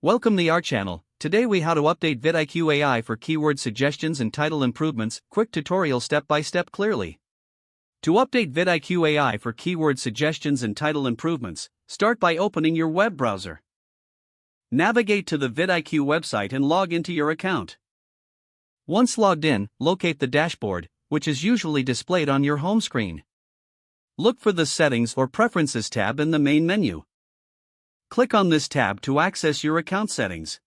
Welcome to our channel. Today we how to update VidIQ AI for keyword suggestions and title improvements. Quick tutorial step by step clearly. To update VidIQ AI for keyword suggestions and title improvements, start by opening your web browser. Navigate to the VidIQ website and log into your account. Once logged in, locate the dashboard, which is usually displayed on your home screen. Look for the Settings or Preferences tab in the main menu. Click on this tab to access your account settings.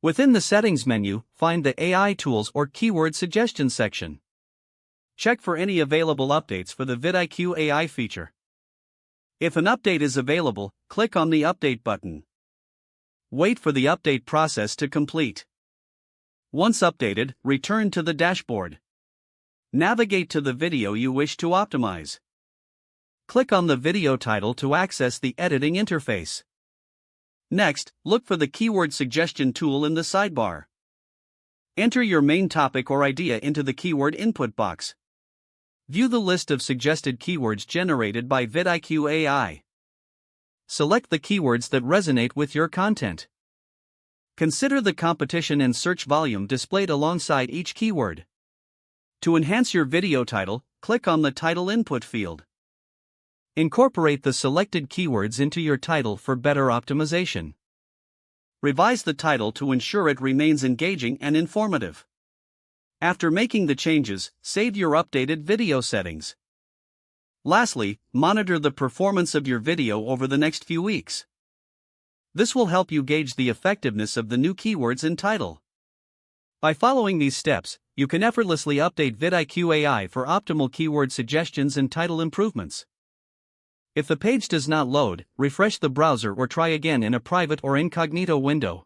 Within the Settings menu, find the AI Tools or Keyword Suggestions section. Check for any available updates for the VidIQ AI feature. If an update is available, click on the Update button. Wait for the update process to complete. Once updated, return to the dashboard. Navigate to the video you wish to optimize. Click on the video title to access the editing interface. Next, look for the Keyword Suggestion tool in the sidebar. Enter your main topic or idea into the keyword input box. View the list of suggested keywords generated by VidIQ AI. Select the keywords that resonate with your content. Consider the competition and search volume displayed alongside each keyword. To enhance your video title, click on the Title Input field. Incorporate the selected keywords into your title for better optimization. Revise the title to ensure it remains engaging and informative. After making the changes, save your updated video settings. Lastly, monitor the performance of your video over the next few weeks. This will help you gauge the effectiveness of the new keywords in title. By following these steps, you can effortlessly update VidIQ AI for optimal keyword suggestions and title improvements. If the page does not load, refresh the browser or try again in a private or incognito window.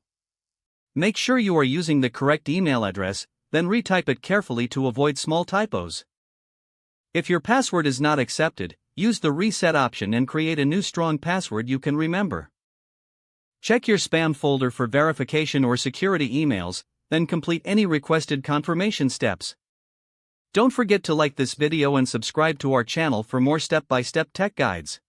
Make sure you are using the correct email address, then retype it carefully to avoid small typos. If your password is not accepted, use the reset option and create a new strong password you can remember. Check your spam folder for verification or security emails, then complete any requested confirmation steps. Don't forget to like this video and subscribe to our channel for more step-by-step tech guides.